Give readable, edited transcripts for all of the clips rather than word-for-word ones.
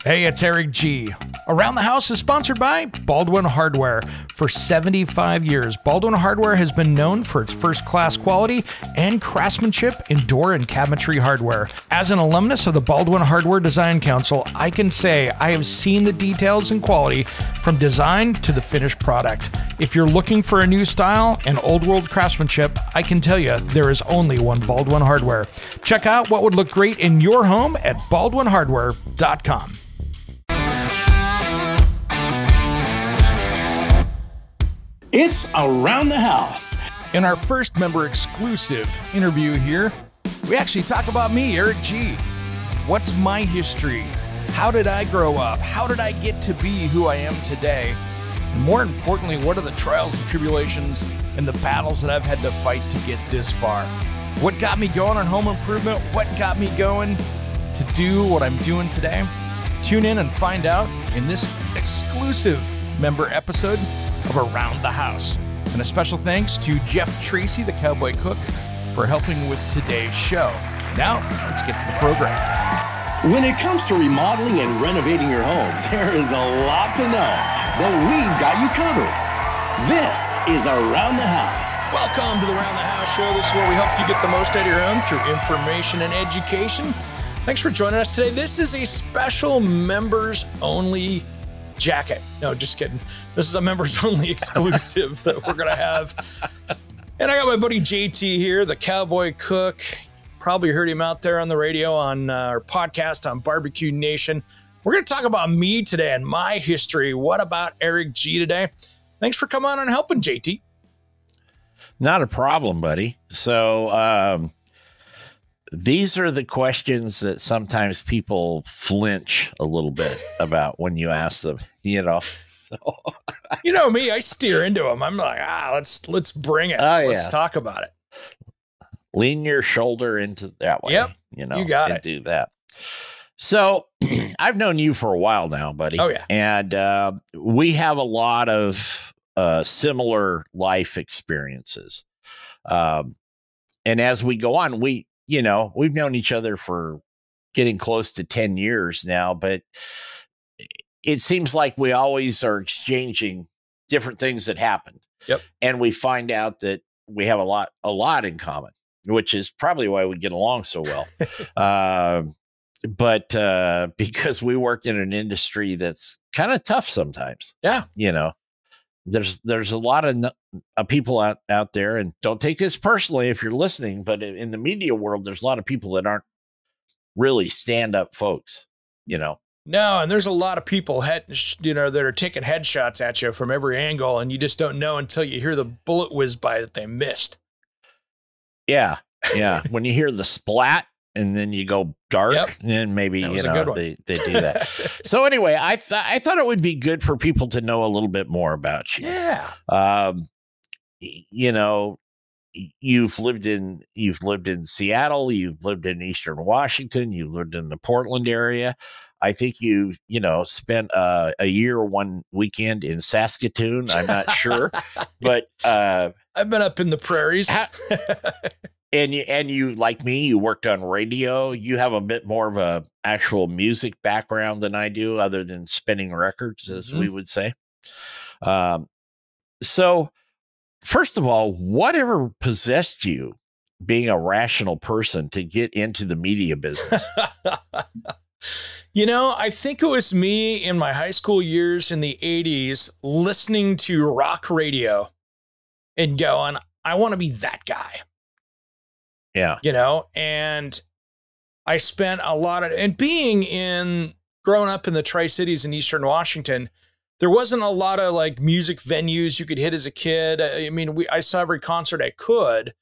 Hey, it's Eric G. Around the House is sponsored by Baldwin Hardware. For 75 years, Baldwin Hardware has been known for its first-class quality and craftsmanship in door and cabinetry hardware. As an alumnus of the Baldwin Hardware Design Council, I can say I have seen the details and quality from design to the finished product. If you're looking for a new style and old-world craftsmanship, I can tell you there is only one Baldwin Hardware. Check out what would look great in your home at baldwinhardware.com. It's Around the House. In our first member exclusive interview here, we actually talk about me, Eric G. What's my history? How did I grow up? How did I get to be who I am today? And more importantly, what are the trials and tribulations and the battles that I've had to fight to get this far? What got me going on home improvement? What got me going to do what I'm doing today? Tune in and find out in this exclusive member episode of Around the House. And a special thanks to Jeff Tracy, the Cowboy Cook, for helping with today's show. Now, let's get to the program. When it comes to remodeling and renovating your home, there is a lot to know, but we've got you covered. This is Around the House. Welcome to the Around the House show. This is where we help you get the most out of your home through information and education. Thanks for joining us today. This is a special members-only jacket. No, just kidding. This is a members-only exclusive that we're going to have. And I got my buddy JT here, the Cowboy Cook. Probably heard him out there on the radio on our podcast on BBQ Nation. We're going to talk about me today and my history. What about Eric G today? Thanks for coming on and helping, JT. Not a problem, buddy. So these are the questions that sometimes people flinch a little bit about when you ask them, you know. So you know me, I steer into them. I'm like, let's bring it. Let's talk about it. Lean your shoulder into that way. Yep. You know, you got it. Do that. So I've known you for a while now, buddy. Oh, yeah. And we have a lot of similar life experiences. And as we go on, we've known each other for getting close to 10 years now, but it seems like we always are exchanging different things that happened. Yep. And we find out that we have a lot in common, which is probably why we get along so well. But because we work in an industry that's kind of tough sometimes. Yeah. You know, there's a lot of people out there, and don't take this personally if you're listening, but in the media world, there's a lot of people that aren't really stand-up folks, you know. No, and there's a lot of people that are taking headshots at you from every angle, and you just don't know until you hear the bullet whiz by that they missed. Yeah, yeah. When you hear the splat and then you go dark, and maybe they do that. So anyway, I thought it would be good for people to know a little bit more about you. Yeah. You know, you've lived in Seattle, you've lived in Eastern Washington, you've lived in the Portland area. I think you spent a year, one weekend in Saskatoon. I'm not sure, but I've been up in the prairies. And you, like me, you worked on radio. You have a bit more of a actual music background than I do, other than spinning records, as we would say. So first of all, whatever possessed you, being a rational person, to get into the media business? You know, I think it was me in my high school years in the 80s listening to rock radio and going, I want to be that guy. Yeah. You know, and I spent a lot of, and growing up in the Tri-Cities in Eastern Washington, there wasn't a lot of like music venues you could hit as a kid. I mean, I saw every concert I could,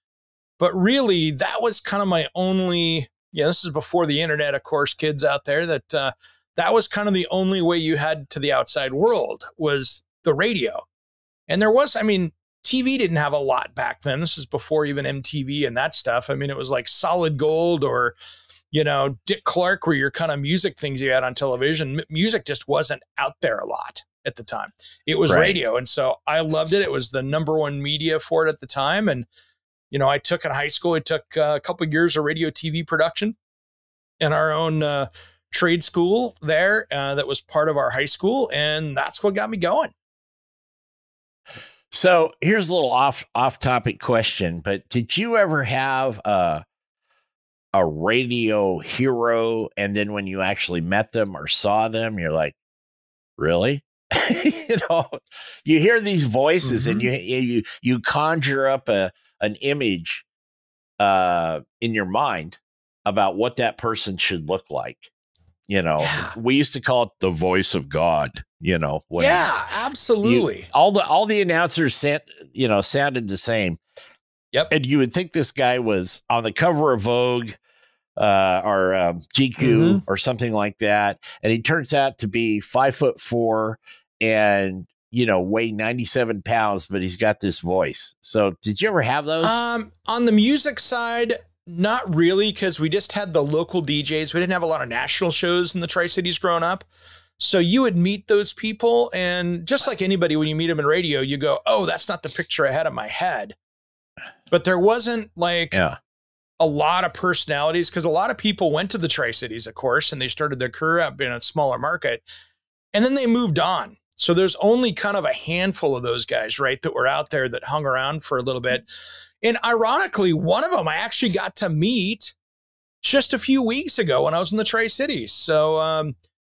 but really that was kind of my only, this is before the internet, of course, kids out there, that was kind of the only way you had to the outside world was the radio. And there was, TV didn't have a lot back then. This is before even MTV and that stuff. I mean, it was like Solid Gold or, Dick Clark were your kind of music things you had on television. Music just wasn't out there a lot at the time. It was radio. And so I loved it. It was the number one media for it at the time. And, I took in high school, I took a couple of years of radio TV production and our own trade school there that was part of our high school, and that's what got me going. So here's a little off topic question, but did you ever have a radio hero, and then when you actually met them or saw them, you're like, really? You know, you hear these voices and you conjure up an image in your mind about what that person should look like. You know, we used to call it the voice of God, you know. Absolutely. All the announcers sounded the same. Yep. And you would think this guy was on the cover of Vogue or GQ or something like that. And he turns out to be 5'4" and, you know, weigh 97 pounds, but he's got this voice. So did you ever have those? On the music side, not really, because we just had the local DJs. We didn't have a lot of national shows in the Tri-Cities growing up. So you would meet those people, and just like anybody, when you meet them in radio, you go, oh, that's not the picture I had in my head. But there wasn't like a lot of personalities, because a lot of people went to the Tri-Cities, of course, and they started their career up in a smaller market, and then they moved on. So there's only kind of a handful of those guys, right, that were out there that hung around for a little bit. And ironically, one of them I actually got to meet just a few weeks ago when I was in the Tri-Cities. So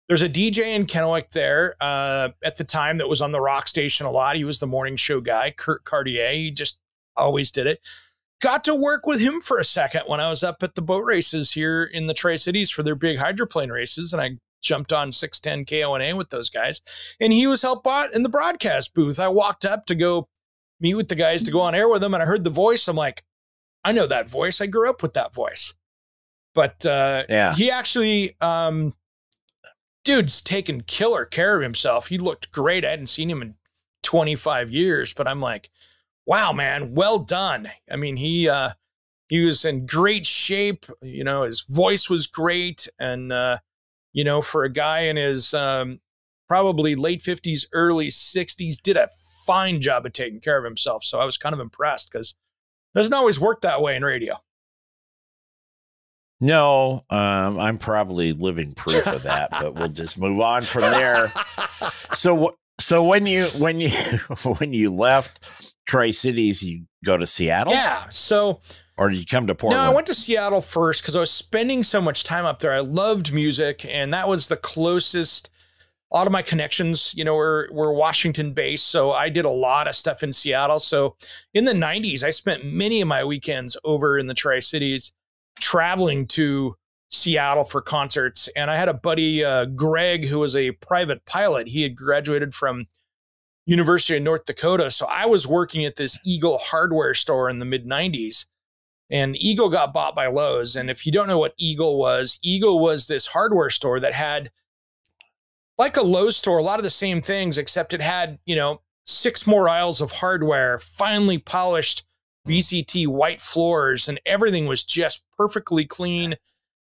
there's a DJ in Kennewick there at the time that was on the rock station a lot. He was the morning show guy, Kurt Cartier. He just always did it. Got to work with him for a second when I was up at the boat races here in the Tri-Cities for their big hydroplane races. And I jumped on 610 KONA with those guys. And he was helped out in the broadcast booth. I walked up to go meet with the guys to go on air with them. And I heard the voice. I'm like, I know that voice. I grew up with that voice. But he actually, dude's taken killer care of himself. He looked great. I hadn't seen him in 25 years, but I'm like, wow, man, well done. I mean, he was in great shape. You know, his voice was great. And, you know, for a guy in his probably late 50s, early 60s, did a fine job of taking care of himself. So I was kind of impressed, because it doesn't always work that way in radio. No, I'm probably living proof of that, but we'll just move on from there. So when you left Tri-Cities, you go to Seattle? Yeah. So, or did you come to Portland? No, I went to Seattle first because I was spending so much time up there. I loved music, and that was the closest. A lot of my connections, you know, were Washington based. So I did a lot of stuff in Seattle. So in the 90s, I spent many of my weekends over in the Tri-Cities traveling to Seattle for concerts. And I had a buddy, Greg, who was a private pilot. He had graduated from University of North Dakota. So I was working at this Eagle hardware store in the mid 90s, and Eagle got bought by Lowe's. And if you don't know what Eagle was this hardware store that had, like a Lowe's store, a lot of the same things, except it had, you know, 6 more aisles of hardware, finely polished VCT white floors, and everything was just perfectly clean.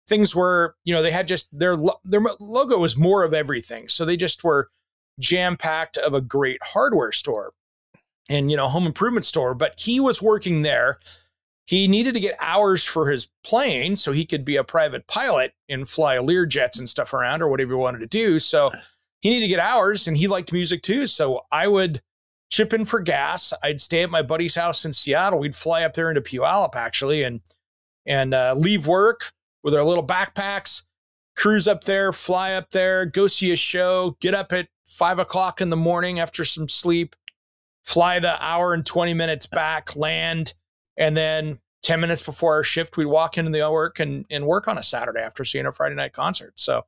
Things were, you know, they had just their logo was more of everything. So they just were jam-packed of a great hardware store and, you know, home improvement store. But he was working there. He needed to get hours for his plane so he could be a private pilot and fly Lear jets and stuff around or whatever he wanted to do. So he needed to get hours, and he liked music too. So I would chip in for gas. I'd stay at my buddy's house in Seattle. We'd fly up there into Puyallup actually, and leave work with our little backpacks, cruise up there, fly up there, go see a show, get up at 5 o'clock in the morning after some sleep, fly the hour and 20 minutes back, land. And then 10 minutes before our shift, we'd walk into the work and work on a Saturday after seeing a Friday night concert. So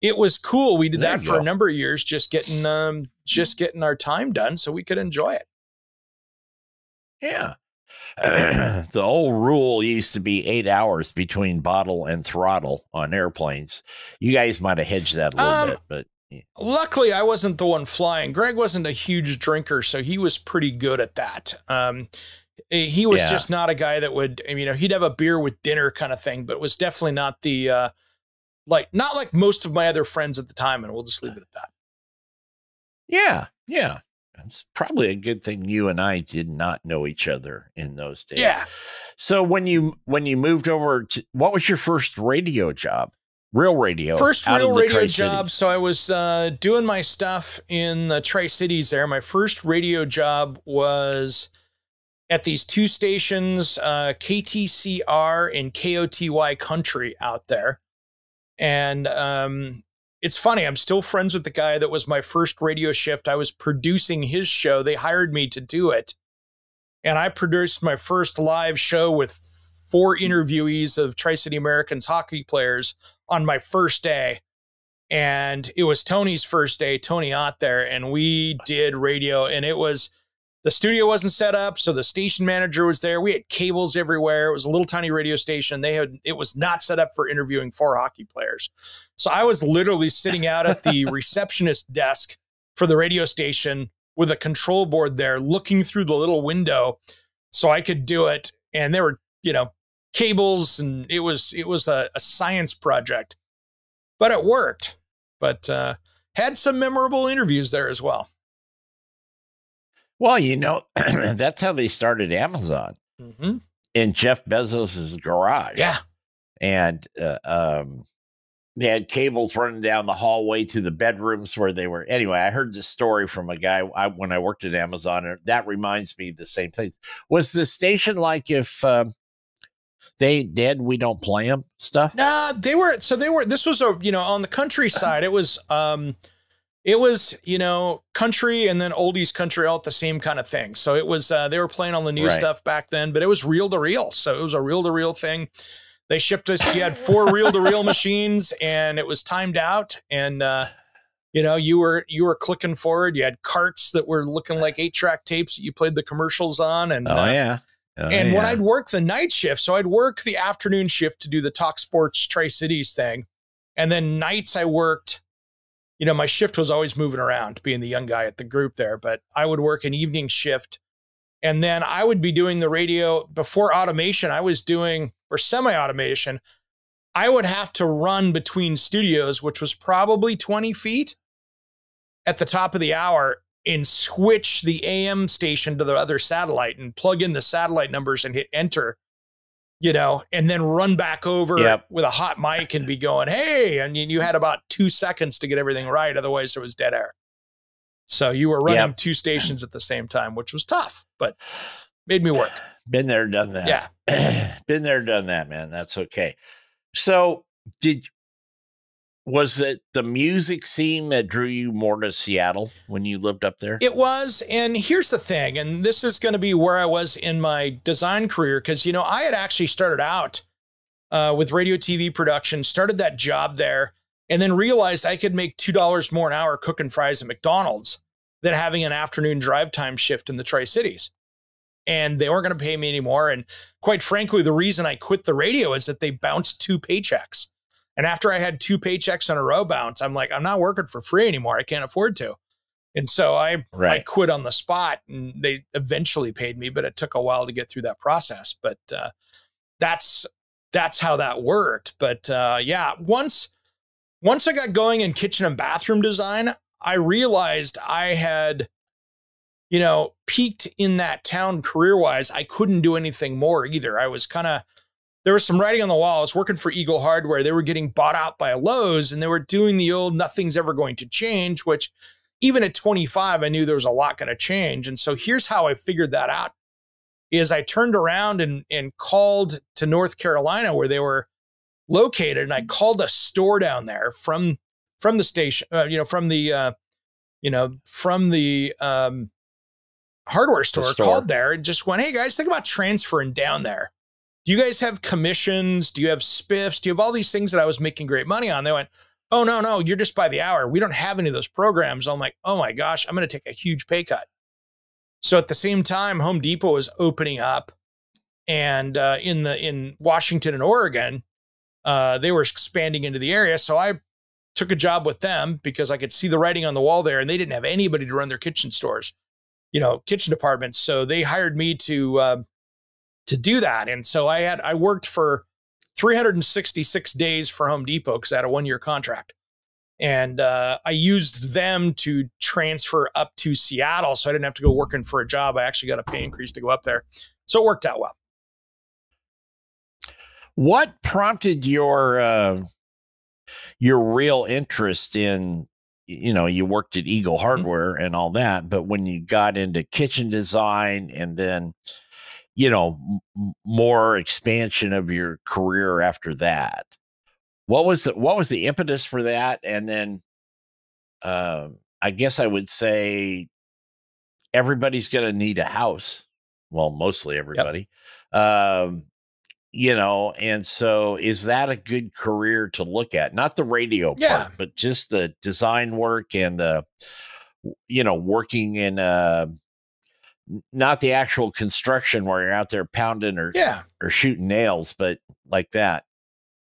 it was cool. We did that for a number of years, just getting our time done so we could enjoy it. Yeah. The old rule used to be 8 hours between bottle and throttle on airplanes. You guys might have hedged that a little bit, but yeah. Luckily I wasn't the one flying. Greg wasn't a huge drinker, so he was pretty good at that. He was just not a guy that would, you know, he'd have a beer with dinner kind of thing, but it was definitely not the, not like most of my other friends at the time. And we'll just leave it at that. Yeah. Yeah. It's probably a good thing you and I did not know each other in those days. Yeah. So when you moved over to, what was your first radio job? real radio. First out real of the radio Tri-Cities. job. So I was doing my stuff in the Tri-Cities there. My first radio job was at these two stations, KTCR and KOTY Country out there. And it's funny, I'm still friends with the guy that was my first radio shift. I was producing his show. They hired me to do it. And I produced my first live show with 4 interviewees of Tri-City Americans hockey players on my first day. And it was Tony's first day, Tony out there, and we did radio. And it was, the studio wasn't set up, so the station manager was there. We had cables everywhere. It was a little tiny radio station. It was not set up for interviewing 4 hockey players. So I was literally sitting out at the receptionist desk for the radio station with a control board there, looking through the little window so I could do it. And there were, cables, and it was a science project, but it worked. But had some memorable interviews there as well. Well, that's how they started Amazon, in Jeff Bezos's garage. Yeah. And they had cables running down the hallway to the bedrooms where they were. Anyway, I heard this story from a guy when I worked at Amazon, and that reminds me of the same thing. Was the station like if they did, we don't play them stuff? Nah, this was on the countryside. It was country and then oldies country all at the same kind of thing. So it was, they were playing on the new stuff back then, but it was reel to reel. So it was a reel to reel thing. They shipped us, you had 4 reel to reel machines, and it was timed out. And, you were clicking forward. You had carts that were looking like 8-track tapes that you played the commercials on. And, when I'd work the night shift, so I'd work the afternoon shift to do the Talk Sports Tri-Cities thing. And then nights I worked, my shift was always moving around, being the young guy at the group there, but I would work an evening shift. And then I would be doing the radio before automation. I was doing, or semi-automation. I would have to run between studios, which was probably 20 feet at the top of the hour, and switch the AM station to the other satellite and plug in the satellite numbers and hit enter, and then run back over with a hot mic and be going, hey, and you had about 2 seconds to get everything right. Otherwise there was dead air. So you were running 2 stations at the same time, which was tough, but made me work. Been there, done that. Yeah. Been there, done that, man. That's okay. So was it the music scene that drew you more to Seattle when you lived up there? It was. And here's the thing, and this is going to be where I was in my design career. Cause I had actually started out with radio TV production, started that job there, and then realized I could make $2 more an hour cooking fries at McDonald's than having an afternoon drive time shift in the Tri-Cities. And they weren't going to pay me anymore. And quite frankly, the reason I quit the radio is that they bounced 2 paychecks. And after I had 2 paychecks in a row bounce, I'm like, I'm not working for free anymore. I can't afford to. And so I quit on the spot, and they eventually paid me, but it took a while to get through that process. But that's how that worked. But once I got going in kitchen and bathroom design, I realized I had, peaked in that town career-wise. I couldn't do anything more either. I was there was some writing on the wall. I was working for Eagle Hardware. They were getting bought out by Lowe's, and they were doing the old nothing's ever going to change, which even at 25, I knew there was a lot going to change. And so here's how I figured that out is I turned around and called to North Carolina where they were located. And I called a store down there from the station, from the hardware store, called there and just went, hey guys, think about transferring down there. Do you guys have commissions? Do you have spiffs? Do you have all these things that I was making great money on? They went, oh, no, you're just by the hour. We don't have any of those programs. I'm like, oh my gosh, I'm going to take a huge pay cut. So at the same time, Home Depot was opening up, and in Washington and Oregon, they were expanding into the area. So I took a job with them because I could see the writing on the wall there, and they didn't have anybody to run their kitchen stores, kitchen departments. So they hired me to do that. And so I worked for 366 days for Home Depot because I had a 1-year contract. And I used them to transfer up to Seattle. So I didn't have to go working for a job. I actually got a pay increase to go up there. So it worked out well. What prompted your your real interest in, you worked at Eagle Hardware and all that, but when you got into kitchen design and then, more expansion of your career after that, what was the impetus for that? And then, I guess I would say everybody's going to need a house. Well, mostly everybody. Yep. And so is that a good career to look at? Not the radio part, but just the design work and the, working in, not the actual construction where you're out there pounding or shooting nails, but like that.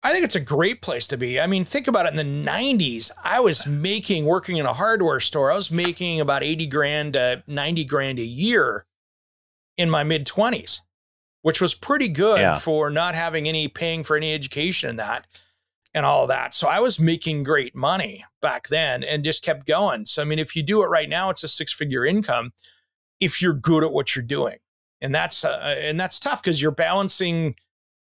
I think it's a great place to be. I mean, think about it. In the 90s, I was working in a hardware store, I was making about 80 grand, 90 grand a year in my mid 20s, which was pretty good for not having paying for any education in that and all of that. So I was making great money back then and just kept going. So, I mean, if you do it right now, it's a 6-figure income if you're good at what you're doing. And that's tough because you're balancing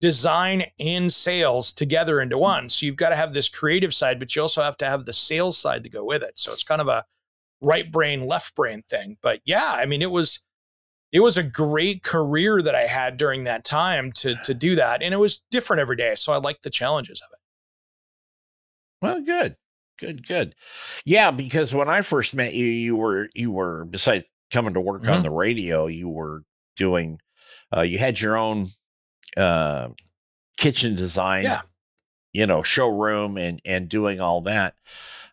design and sales together into one. So you've got to have this creative side, but you also have to have the sales side to go with it. So it's kind of a right brain, left brain thing. But yeah, I mean, it was a great career that I had during that time to do that. And it was different every day. So I liked the challenges of it. Well, good. Yeah. Because when I first met you, you were besides coming to work on the radio, you were doing, you had your own, kitchen design, showroom and doing all that.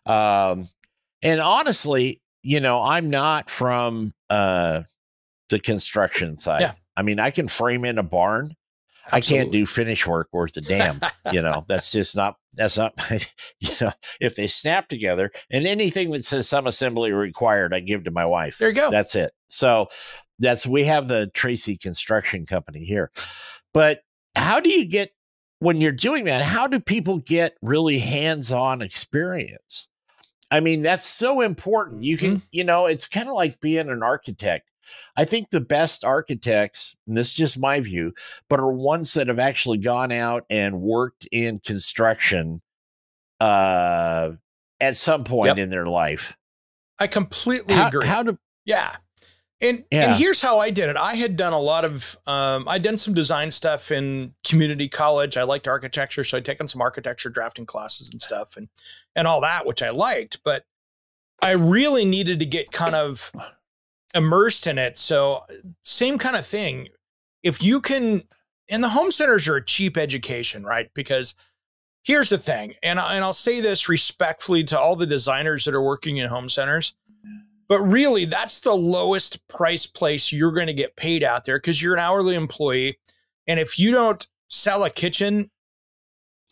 And honestly, I'm not from, the construction side. Yeah. I mean, I can frame in a barn. Absolutely. I can't do finish work worth a damn. That's not my, if they snap together and anything that says some assembly required, I give to my wife. There you go. That's it. So we have the Tracy Construction Company here. But how do you get, when you're doing that, how do people get really hands-on experience? I mean, that's so important. You can, it's kind of like being an architect. I think the best architects, and this is just my view, but are ones that have actually gone out and worked in construction at some point in their life. I completely agree. And here's how I did it. I had done a lot of, I'd done some design stuff in community college. I liked architecture. So I'd taken some architecture drafting classes and stuff and all that, which I liked, but I really needed to get kind of immersed in it. So same kind of thing. If you can, and the home centers are a cheap education, right? Because here's the thing, and I'll say this respectfully to all the designers that are working in home centers, but really that's the lowest price place you're going to get paid out there because you're an hourly employee. And if you don't sell a kitchen,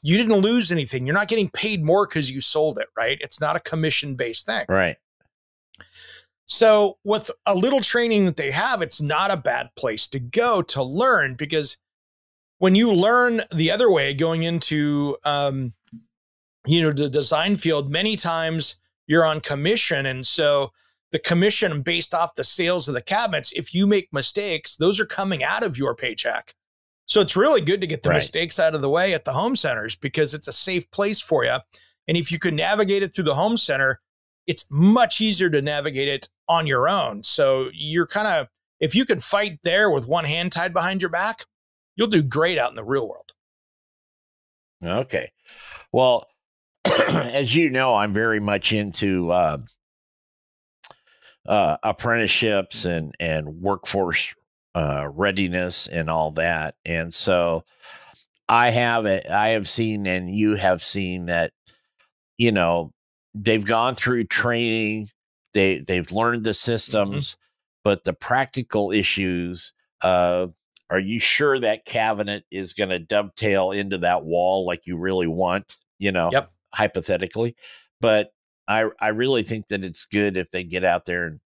you didn't lose anything. You're not getting paid more because you sold it, right? It's not a commission-based thing. Right. So with a little training that they have, it's not a bad place to go to learn, because when you learn the other way, going into, the design field, many times you're on commission. And so the commission based off the sales of the cabinets, if you make mistakes, those are coming out of your paycheck. So it's really good to get the mistakes out of the way at the home centers because it's a safe place for you. And if you can navigate it through the home center, it's much easier to navigate it on your own. So you're kind of, if you can fight there with one hand tied behind your back, you'll do great out in the real world. Okay. Well, as you know, I'm very much into apprenticeships and workforce readiness and all that. And so I have seen, and you have seen that, they've gone through training, they've learned the systems, but the practical issues, are you sure that cabinet is going to dovetail into that wall like you really want, hypothetically? But I really think that it's good if they get out there and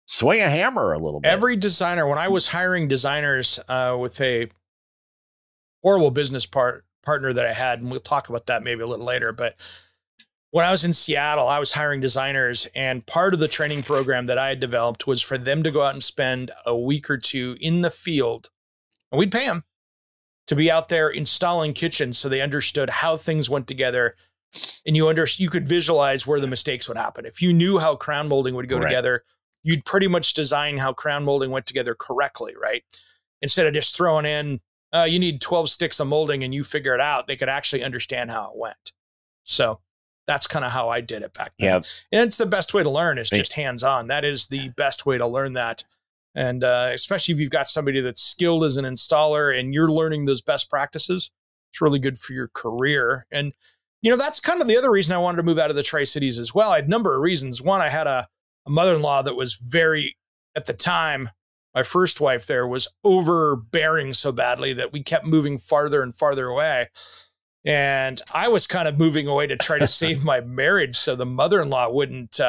swing a hammer a little bit. Every designer, when I was hiring designers with a horrible business partner that I had, and we'll talk about that maybe a little later, but when I was in Seattle, I was hiring designers, and part of the training program that I had developed was for them to go out and spend a week or two in the field, and we'd pay them to be out there installing kitchens so they understood how things went together, and you could visualize where the mistakes would happen. If you knew how crown molding would go together, you'd pretty much design how crown molding went together correctly, right? Instead of just throwing in, you need 12 sticks of molding and you figure it out, they could actually understand how it went. So that's kind of how I did it back then. Yep. And it's the best way to learn is just hands-on. That is the best way to learn that. And especially if you've got somebody that's skilled as an installer and you're learning those best practices, it's really good for your career. And, that's kind of the other reason I wanted to move out of the Tri-Cities as well. I had a number of reasons. One, I had a mother-in-law that was at the time, my first wife there was overbearing so badly that we kept moving farther and farther away. And I was kind of moving away to try to save my marriage. So the mother-in-law wouldn't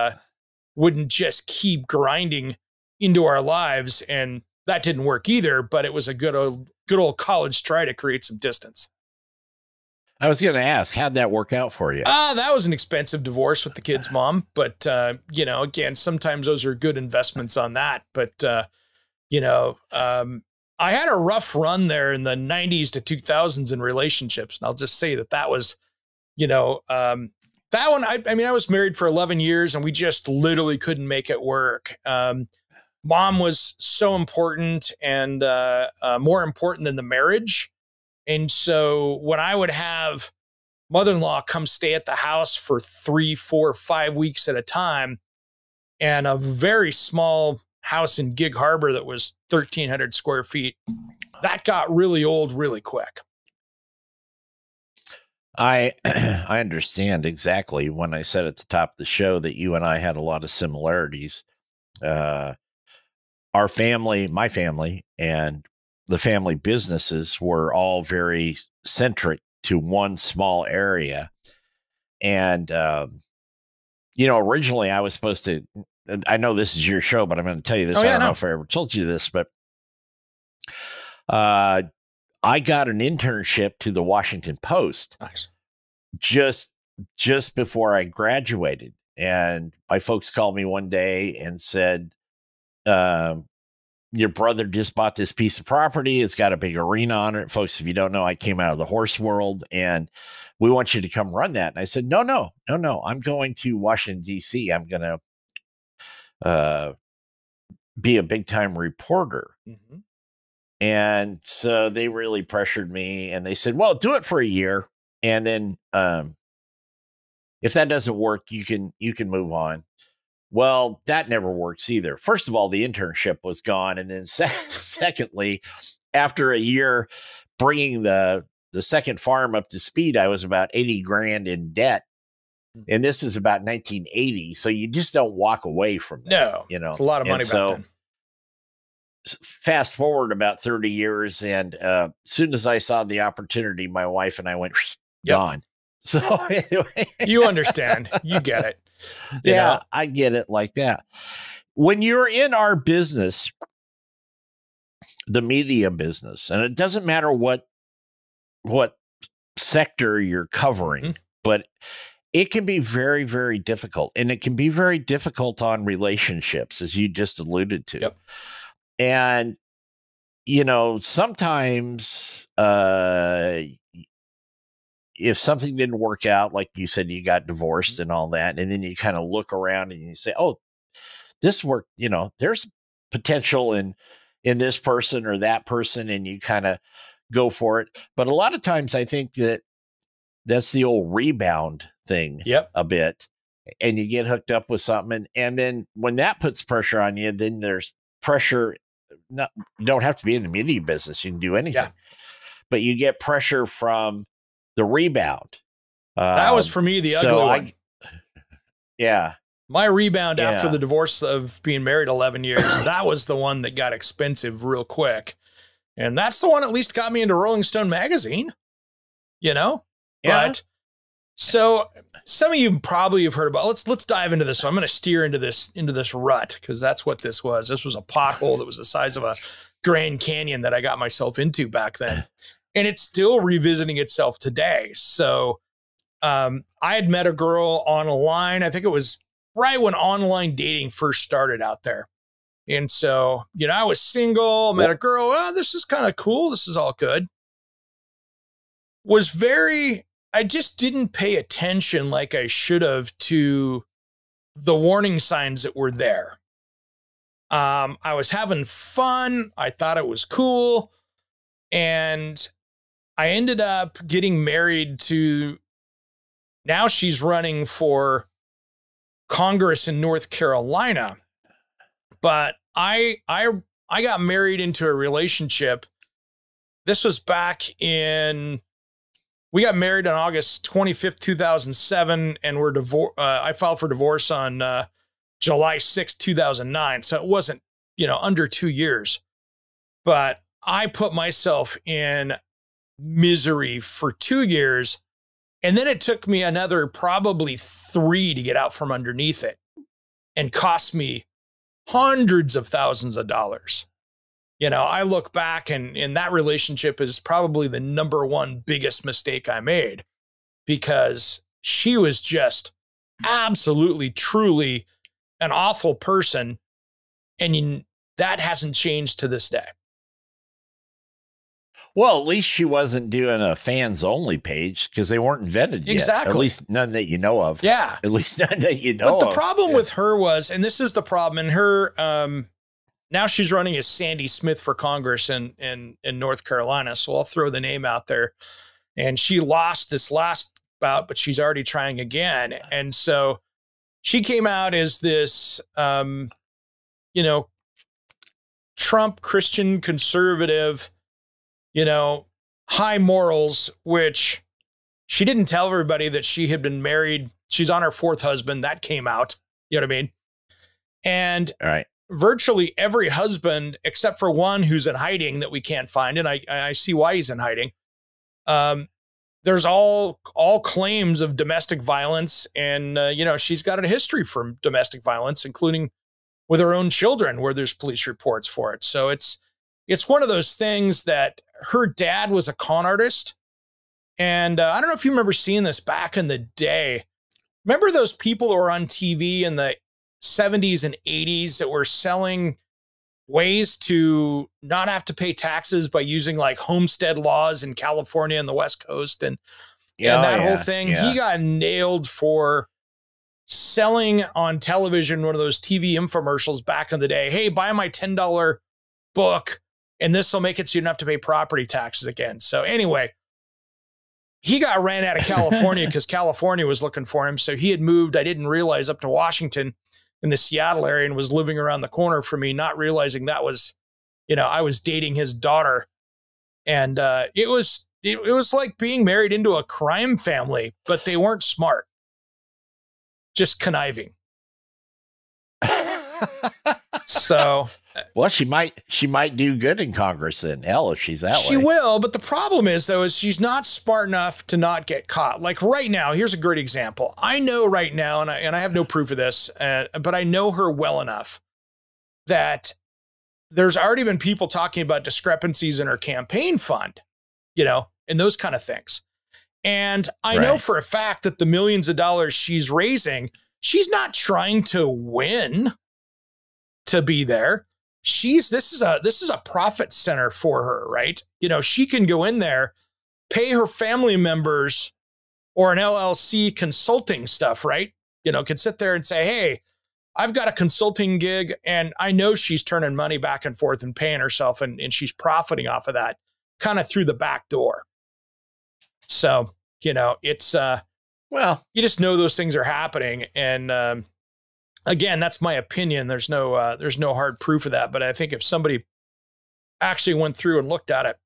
just keep grinding into our lives. And that didn't work either, but it was a good old college try to create some distance. I was going to ask, how'd that work out for you? That was an expensive divorce with the kid's mom, but again, sometimes those are good investments on that. But, I had a rough run there in the 90s to 2000s in relationships. And I'll just say that was, that one, I was married for 11 years and we just literally couldn't make it work. Mom was so important and more important than the marriage. And so when I would have mother-in-law come stay at the house for 3, 4, 5 weeks at a time, and a very small house in Gig Harbor that was 1,300 square feet, that got really old really quick. I understand exactly when I said at the top of the show that you and I had a lot of similarities. Our family, my family, and the family businesses were all very centric to one small area. And, originally I was supposed to, I know this is your show, but I'm going to tell you this. I don't know if I ever told you this, but I got an internship to the Washington Post. Nice. Just before I graduated. And my folks called me one day and said, your brother just bought this piece of property. It's got a big arena on it. Folks, if you don't know, I came out of the horse world and we want you to come run that. And I said, no. I'm going to Washington, D.C. I'm going to be a big time reporter. Mm-hmm. And so they really pressured me and they said, well, do it for a year. And then if that doesn't work, you can move on. Well, that never works either. First of all, the internship was gone. And then secondly, after a year bringing the second farm up to speed, I was about 80 grand in debt. And this is about 1980. So you just don't walk away from that. No, it's a lot of money back then. Fast forward about 30 years. And as soon as I saw the opportunity, my wife and I went, gone. So anyway. You understand. You get it. Yeah, I get it like that. When you're in our business, the media business, and it doesn't matter what sector you're covering, but it can be very, very difficult. And it can be very difficult on relationships, as you just alluded to. Yep. And, sometimes if something didn't work out, like you said, you got divorced and all that, and then you kind of look around and you say, oh, this worked, there's potential in this person or that person, and you kind of go for it. But a lot of times I think that's the old rebound thing a bit, and you get hooked up with something. And then when that puts pressure on you, then there's pressure. You don't have to be in the media business. You can do anything, but you get pressure from the rebound. That was for me the ugly one. My rebound after the divorce of being married 11 years, that was the one that got expensive real quick. And that's the one at least got me into Rolling Stone magazine, But so some of you probably have heard about, let's dive into this. So I'm going to steer into this rut, because that's what this was. This was a pothole that was the size of a Grand Canyon that I got myself into back then. And it's still revisiting itself today. So I had met a girl online. I think it was right when online dating first started out there. And so, I was single, met a girl. Oh, this is kind of cool. This is all good. Was very I just didn't pay attention like I should have to the warning signs that were there. I was having fun. I thought it was cool. And I ended up getting married to, now she's running for Congress in North Carolina. But I got married into a relationship. This was back in, we got married on August 25th, 2007, and we're I filed for divorce on July 6th, 2009. So it wasn't, under 2 years. But I put myself in misery for 2 years. And then it took me another probably 3 to get out from underneath it, and cost me hundreds of thousands of dollars. I look back and that relationship is probably the number one biggest mistake I made, because she was just absolutely, truly an awful person. And that hasn't changed to this day. Well, at least she wasn't doing a fans only page, because they weren't invented yet. Exactly. At least none that you know of. Yeah. At least none that you know of. But the problem with her was, and this is the problem, in her, now she's running as Sandy Smith for Congress in North Carolina. So I'll throw the name out there. And she lost this last bout, but she's already trying again. And so she came out as this, Trump Christian conservative, high morals, which she didn't tell everybody that she had been married. She's on her 4th husband. That came out. You know what I mean? And all right. Virtually every husband, except for one who's in hiding that we can't find, and I see why he's in hiding. There's all claims of domestic violence, and she's got a history from domestic violence, including with her own children, where there's police reports for it. So it's one of those things that her dad was a con artist, and I don't know if you remember seeing this back in the day. Remember those people that were on TV in the 70s and 80s that were selling ways to not have to pay taxes by using like homestead laws in California and the West Coast and that whole thing? Yeah. He got nailed for selling on television one of those TV infomercials back in the day. Hey, buy my $10 book and this will make it so you don't have to pay property taxes again. So anyway, he got ran out of California because California was looking for him. So he had moved, I didn't realize, up to Washington in the Seattle area, and was living around the corner from me, not realizing that was, I was dating his daughter. And it was like being married into a crime family, but they weren't smart, just conniving. So, well, she might do good in Congress then. Hell, if she's that way. She will, but the problem is she's not smart enough to not get caught. Like right now, here's a great example. I know right now, and I have no proof of this, but I know her well enough that there's already been people talking about discrepancies in her campaign fund, and those kind of things. And I know for a fact that the millions of dollars she's raising, she's not trying to win to be there. This is a profit center for her, right? She can go in there, pay her family members or an LLC consulting stuff, right? Can sit there and say, hey, I've got a consulting gig, and I know she's turning money back and forth and paying herself, and she's profiting off of that kind of through the back door. So, it's, well, you just know those things are happening. And, again, that's my opinion. There's no hard proof of that. But I think if somebody actually went through and looked at it,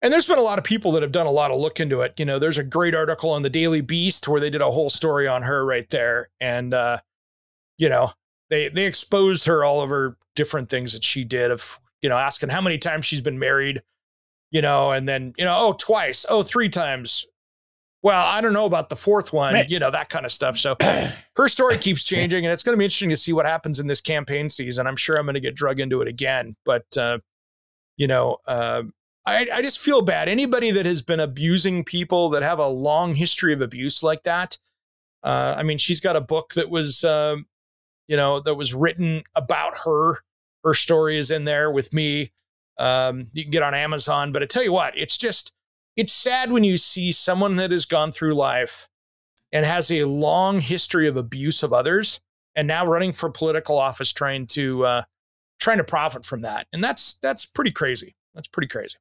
and there's been a lot of people that have done a lot of look into it. There's a great article on the Daily Beast where they did a whole story on her right there. And, they exposed her, all of her different things that she did of, asking how many times she's been married, and then, twice, 3 times. Well, I don't know about the 4th one, that kind of stuff. So her story keeps changing, and it's going to be interesting to see what happens in this campaign season. I'm sure I'm going to get drug into it again, but, I just feel bad. Anybody that has been abusing people that have a long history of abuse like that. She's got a book that was, that was written about her. Her story is in there with me. You can get on Amazon, but I tell you what, it's just, it's sad when you see someone that has gone through life and has a long history of abuse of others and now running for political office trying to profit from that. And that's pretty crazy. That's pretty crazy.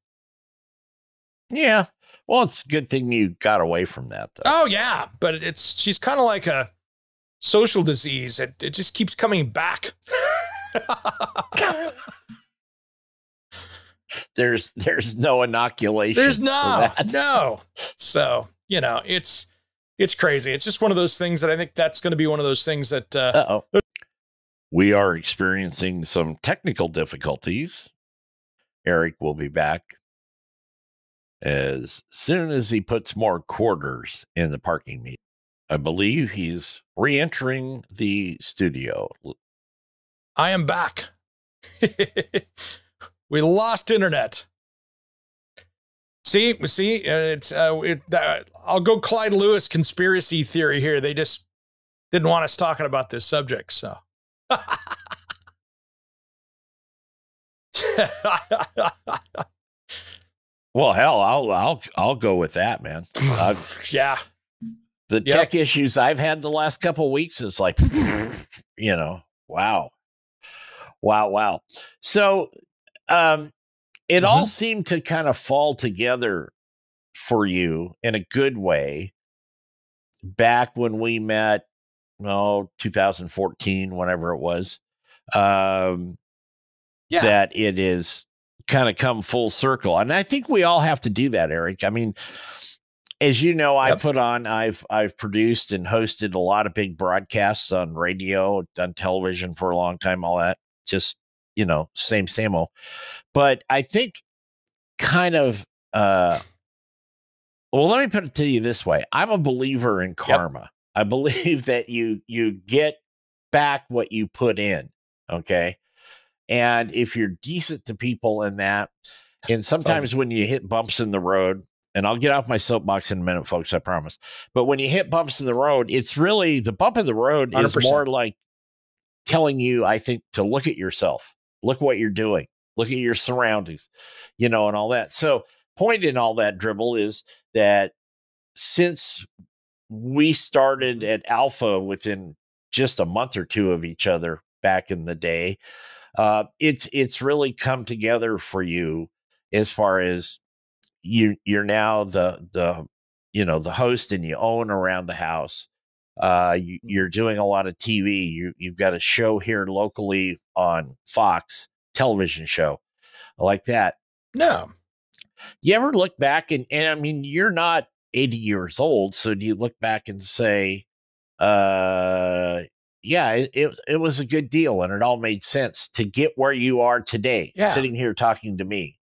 Yeah. Well, it's a good thing you got away from that, though. Oh, yeah. But she's kind of like a social disease. It just keeps coming back. There's no inoculation. There's no. So, it's crazy. It's just one of those things that I think that's going to be one of those things that, we are experiencing some technical difficulties. Eric will be back as soon as he puts more quarters in the parking meter. I believe he's re-entering the studio. I am back. We lost internet. See, I'll go Clyde Lewis conspiracy theory here. They just didn't want us talking about this subject. So, well, hell, I'll go with that, man. Yeah. The tech issues I've had the last couple of weeks, it's like, wow. So, it all seemed to kind of fall together for you in a good way back when we met, 2014, whenever it was, that it is kind of come full circle. And I think we all have to do that, Eric. I mean, as you know, I've produced and hosted a lot of big broadcasts on radio, done television for a long time, all that, just, same old. But I think kind of, let me put it to you this way. I'm a believer in karma. Yep. I believe that you get back what you put in. Okay. And if you're decent to people in that, and sometimes when you hit bumps in the road, and I'll get off my soapbox in a minute, folks, I promise. But when you hit bumps in the road, it's really the bump in the road 100%. Is more like telling you, I think, to look at yourself, look what you're doing, look at your surroundings, and all that. So point in all that dribble is that since we started at Alpha within just a month or two of each other back in the day, it's really come together for you as far as you're now the host and you own around the house. You're doing a lot of TV. You've got a show here locally on Fox, television show like that. No. You ever look back and I mean, you're not 80 years old. So do you look back and say, it was a good deal and it all made sense to get where you are today, sitting here talking to me.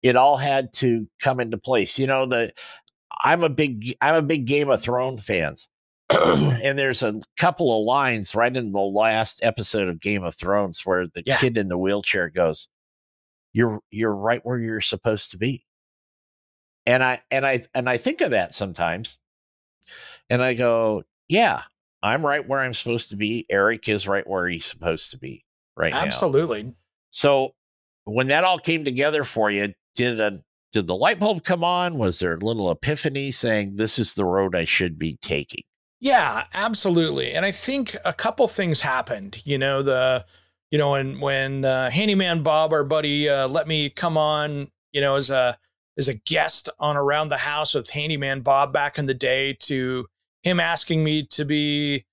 It all had to come into place. I'm a big Game of Thrones fans. And there's a couple of lines right in the last episode of Game of Thrones where the kid in the wheelchair goes, you're right where you're supposed to be. And I think of that sometimes and I go, yeah, I'm right where I'm supposed to be. Eric is right where he's supposed to be right now. Absolutely. So when that all came together for you, did the light bulb come on? Was there a little epiphany saying this is the road I should be taking? Yeah, absolutely. And I think a couple things happened, when Handyman Bob, our buddy, let me come on, as a guest on Around the House with Handyman Bob back in the day, to him asking me to be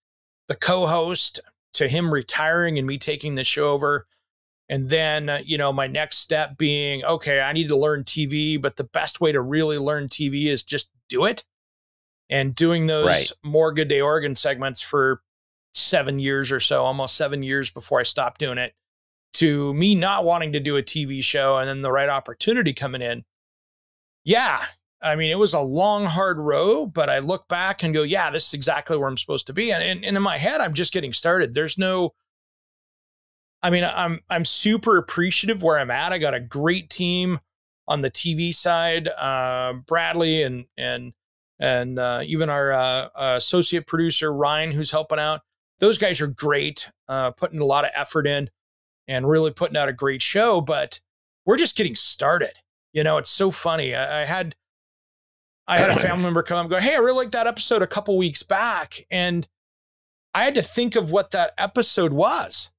the co-host, to him retiring and me taking the show over. And then, my next step being, okay, I need to learn TV, but the best way to really learn TV is just do it. And doing those More Good Day Oregon segments for 7 years or so, almost 7 years before I stopped doing it, to me not wanting to do a TV show and then the right opportunity coming in. Yeah. I mean, it was a long, hard road, but I look back and go, yeah, this is exactly where I'm supposed to be. And in my head, I'm just getting started. I'm super appreciative where I'm at. I got a great team on the TV side, Bradley and even our associate producer, Ryan, who's helping out. Those guys are great, putting a lot of effort in and really putting out a great show, but we're just getting started. It's so funny. I had I had a family member come and go, hey, I really liked that episode a couple weeks back. And I had to think of what that episode was,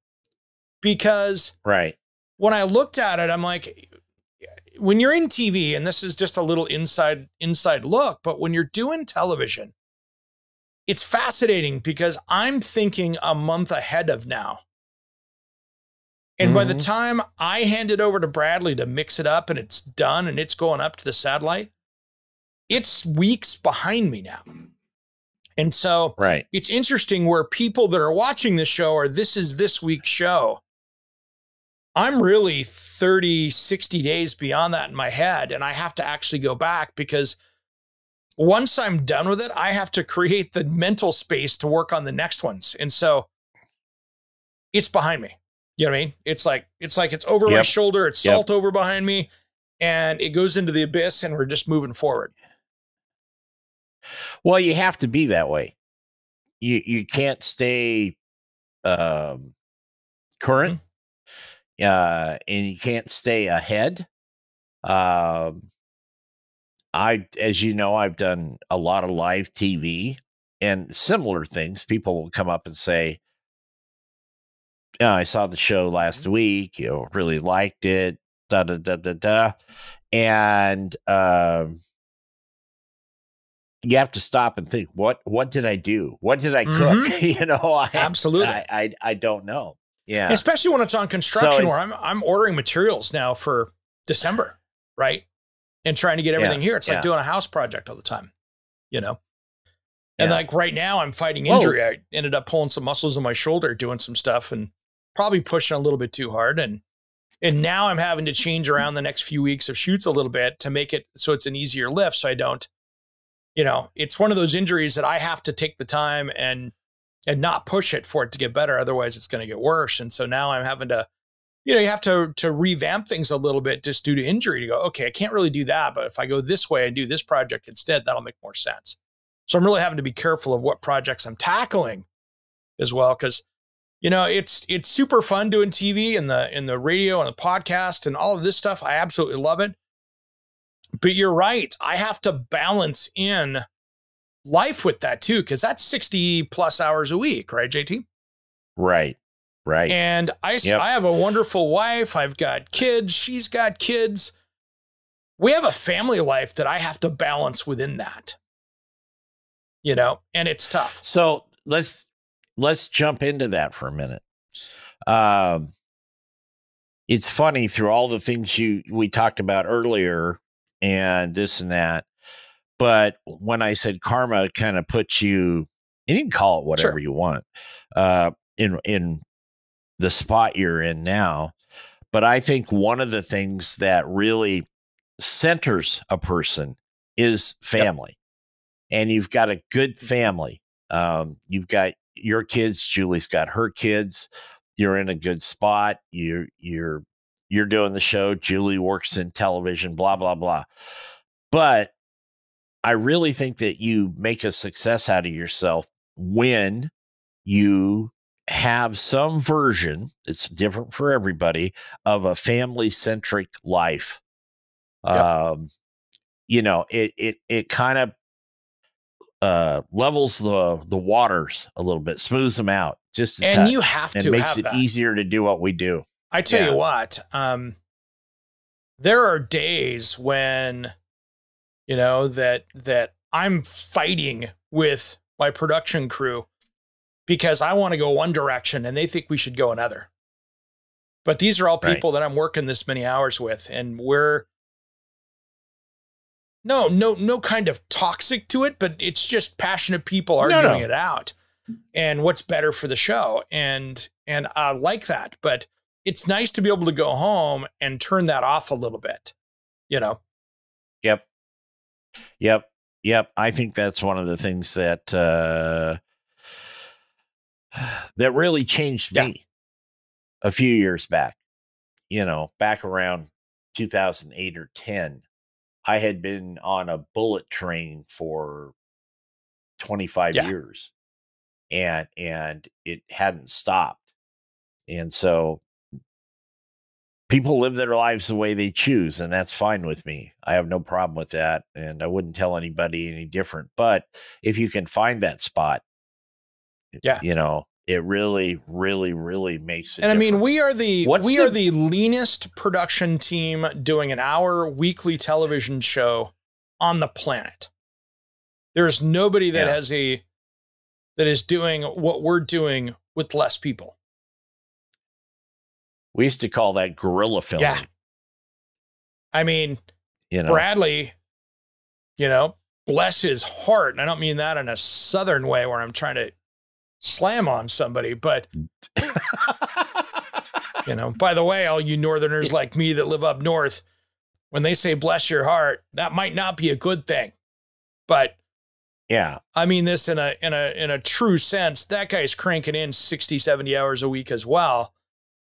because right. when I looked at it, I'm like, when you're in TV, and this is just a little inside look, but when you're doing television, it's fascinating because I'm thinking a month ahead of now. And by the time I hand it over to Bradley to mix it up and it's done and it's going up to the satellite, it's weeks behind me now. And so it's interesting where people that are watching this show are, this is this week's show. I'm really 30, 60 days beyond that in my head. And I have to actually go back, because once I'm done with it, I have to create the mental space to work on the next ones. And so it's behind me. You know what I mean? It's like it's over my shoulder. It's salt over behind me, and it goes into the abyss, and we're just moving forward. Well, you have to be that way. You can't stay current. And you can't stay ahead. As you know, I've done a lot of live TV and similar things. People will come up and say, I saw the show last week, really liked it, And, you have to stop and think, what did I do? What did I cook? Absolutely. I don't know. Yeah. And especially when it's on construction, where I'm ordering materials now for December, right? And trying to get everything here. It's like doing a house project all the time, And like right now I'm fighting injury. I ended up pulling some muscles in my shoulder, doing some stuff and probably pushing a little bit too hard. And now I'm having to change around the next few weeks of shoots a little bit to make it so it's an easier lift. So I don't, it's one of those injuries that I have to take the time and not push it for it to get better. Otherwise it's going to get worse. And so now I'm having to, you have to revamp things a little bit just due to injury to go, okay, I can't really do that. But if I go this way and do this project instead, that'll make more sense. So I'm really having to be careful of what projects I'm tackling as well. Cause it's super fun doing TV and the radio and the podcast and all of this stuff. I absolutely love it. But you're right. I have to balance in life with that too, because that's 60 plus hours a week, right, JT? Right. And I have a wonderful wife. I've got kids. She's got kids. We have a family life that I have to balance within that, and it's tough. So let's jump into that for a minute. It's funny, through all the things we talked about earlier and this and that, but when I said karma kind of puts you, and you can call it whatever you want, in the spot you're in now. But I think one of the things that really centers a person is family. And you've got a good family. You've got your kids. Julie's got her kids. You're in a good spot. You're doing the show. Julie works in television, blah, blah, blah. But I really think that you make a success out of yourself when you have some version, it's different for everybody, of a family-centric life. It kind of levels the waters a little bit, smooths them out just a touch, and you have to, and makes it easier to do what we do. I tell you what, there are days when, that I'm fighting with my production crew because I want to go one direction and they think we should go another. But these are all people that I'm working this many hours with, and we're no kind of toxic to it, but it's just passionate people arguing it out and what's better for the show. And I like that, but it's nice to be able to go home and turn that off a little bit, Yep. I think that's one of the things that that really changed me a few years back. Back around 2008 or 10, I had been on a bullet train for 25 years, and it hadn't stopped. And so people live their lives the way they choose, and that's fine with me. I have no problem with that, and I wouldn't tell anybody any different. But if you can find that spot, Yeah. you know, it really, really, really makes it. And I mean, we are the leanest production team doing an hour weekly television show on the planet. There's nobody that that is doing what we're doing with less people. We used to call that guerrilla filming. Yeah. I mean, you know, Bradley, you know, bless his heart. And I don't mean that in a Southern way where I'm trying to slam on somebody, but you know, by the way, all you Northerners like me that live up north, when they say bless your heart, that might not be a good thing, but yeah, I mean this in a true sense. That guy's cranking in 60, 70 hours a week as well.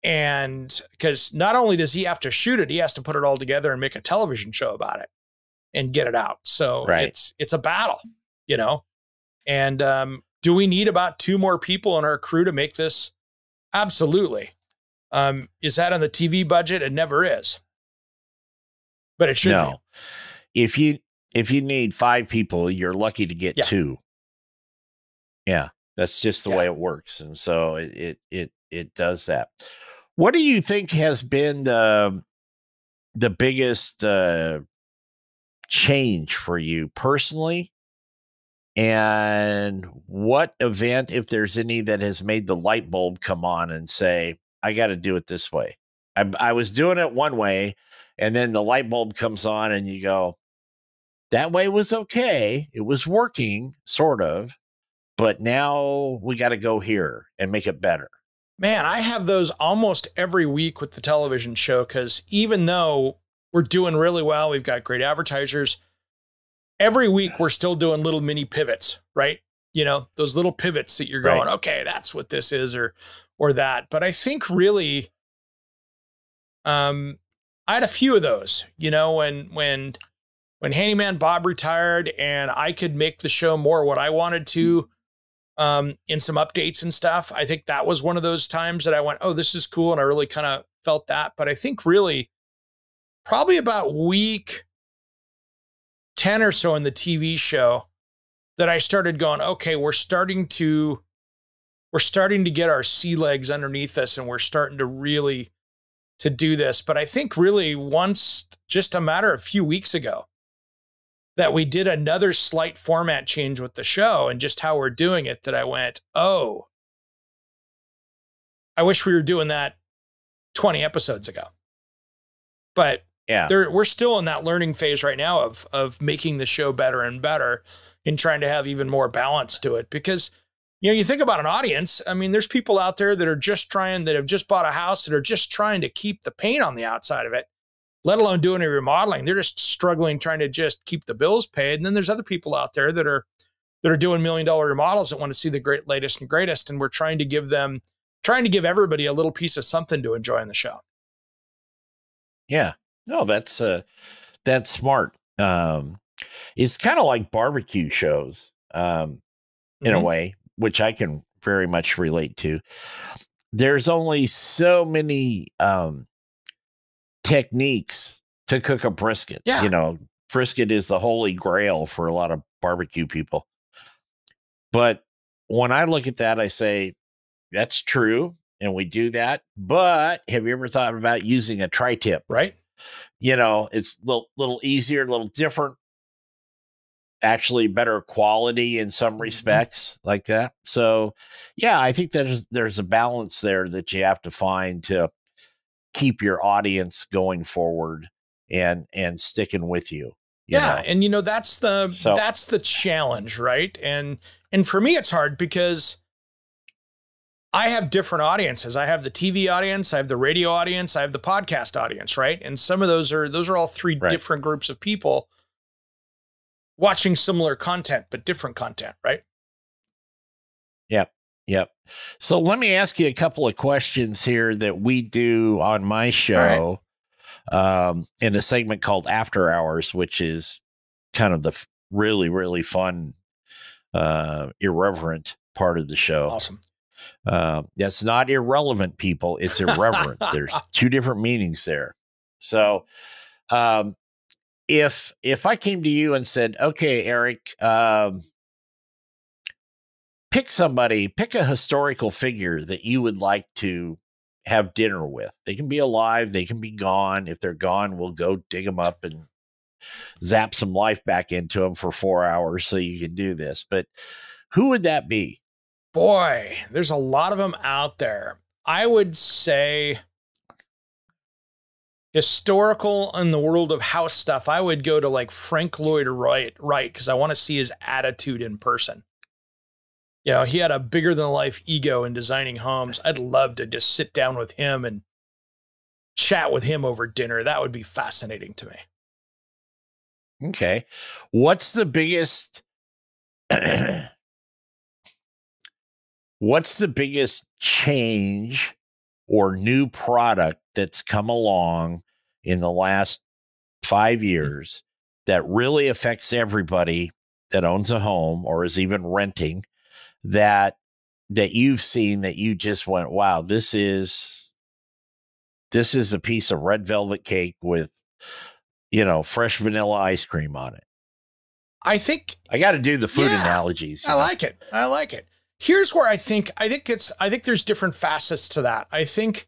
And because not only does he have to shoot it, he has to put it all together and make a television show about it and get it out. So it's a battle, you know, and, do we need about 2 more people in our crew to make this? Absolutely. Is that on the TV budget? It never is, but it should be. If you need 5 people, you're lucky to get 2. Yeah. That's just the way it works. And so it does that. What do you think has been the biggest change for you personally? And what event, if there's any, that has made the light bulb come on and say, I got to do it this way? I was doing it one way, and then the light bulb comes on and you go, that way was okay. It was working, sort of. But now we got to go here and make it better. Man, I have those almost every week with the television show, because even though we're doing really well, we've got great advertisers, every week we're still doing little mini pivots, right? You know, those little pivots that you're going, okay, that's what this is, or that. But I think really, I had a few of those, you know, when Handyman Bob retired and I could make the show more what I wanted to, in some updates and stuff. I think that was one of those times that I went, oh, this is cool. And I really kind of felt that. But I think really probably about week 10 or so in the TV show that I started going, okay, we're starting to get our sea legs underneath us, and we're starting to really to do this. But I think really once, just a matter of a few weeks ago, that we did another slight format change with the show and just how we're doing it, that I went, oh, I wish we were doing that 20 episodes ago. But we're still in that learning phase right now of making the show better and better and trying to have even more balance to it. Because, you know, you think about an audience, I mean, there's people out there that are just that have just bought a house, that are just trying to keep the paint on the outside of it, let alone doing any remodeling. They're just struggling, trying to just keep the bills paid. And then there's other people out there that are doing $1 million remodels that want to see the latest and greatest. And we're trying to give everybody a little piece of something to enjoy in the show. Yeah, no, that's smart. It's kind of like barbecue shows, in a way, which I can very much relate to. There's only so many, techniques to cook a brisket. Yeah. You know, brisket is the holy grail for a lot of barbecue people. But when I look at that, I say, that's true, and we do that. But have you ever thought about using a tri-tip? Right. You know, it's a little easier, a little different, actually better quality in some respects, like that. So, yeah, I think there's a balance there that you have to find to keep your audience going forward and sticking with you. You know? And you know, that's the challenge, right? And for me, it's hard because I have different audiences. I have the TV audience, I have the radio audience, I have the podcast audience, right? And some of those are all 3 different groups of people watching similar content, but different content, right? Yep. So let me ask you a couple of questions here that we do on my show, in a segment called After Hours, which is kind of the really, really fun, irreverent part of the show. Awesome. That's not irrelevant, people. It's irreverent. There's two different meanings there. So, if I came to you and said, okay, Eric, pick a historical figure that you would like to have dinner with. They can be alive. They can be gone. If they're gone, we'll go dig them up and zap some life back into them for 4 hours so you can do this. But who would that be? Boy, there's a lot of them out there. I would say historical in the world of house stuff. I would go to like Frank Lloyd Wright, because I want to see his attitude in person. You know, he had a bigger than life ego in designing homes. I'd love to just sit down with him and chat with him over dinner. That would be fascinating to me. Okay. What's the biggest change or new product that's come along in the last 5 years that really affects everybody that owns a home or is even renting, that you've seen, that you just went, wow, this is a piece of red velvet cake with, fresh vanilla ice cream on it? I think I got to do the food analogies. I like it. Here's where I think there's different facets to that. I think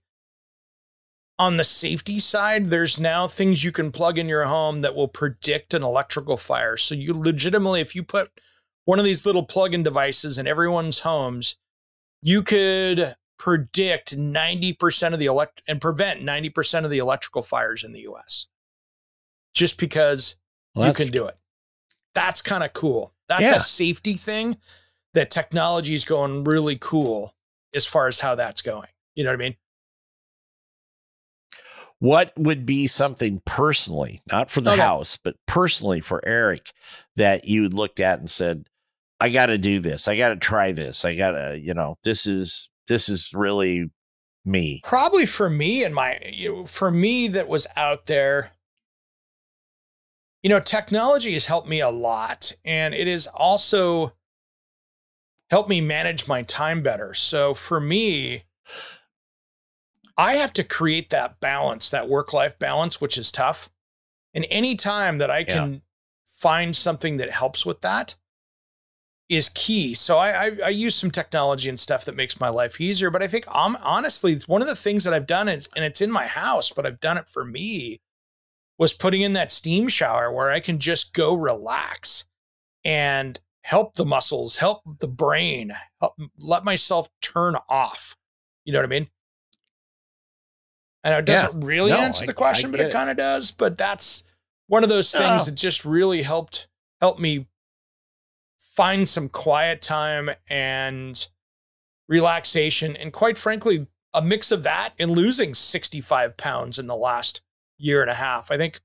on the safety side, there's now things you can plug in your home that will predict an electrical fire. So you legitimately, if you put one of these little plug-in devices in everyone's homes, you could predict 90% of and prevent 90% of the electrical fires in the US. Just because you can do it. That's kind of cool. That's a safety thing that technology is going really cool as far as how that's going. You know what I mean? What would be something personally, not for the house, but personally for Eric, that you looked at and said, I got to do this. I got to try this. I got to, this is really me. Probably for me for me that was out there, technology has helped me a lot, and it has also helped me manage my time better. So for me, I have to create that balance, that work-life balance, which is tough. And any time that I can find something that helps with that is key. So I use some technology and stuff that makes my life easier. But I think honestly, one of the things that I've done and it's in my house, but I've done it for me, was putting in that steam shower where I can just go relax and help the muscles, help the brain, let myself turn off. You know what I mean? And it doesn't really answer the question, but it kind of does. But that's one of those things that just really helped me find some quiet time and relaxation. And quite frankly, a mix of that and losing 65 pounds in the last year and a half. I think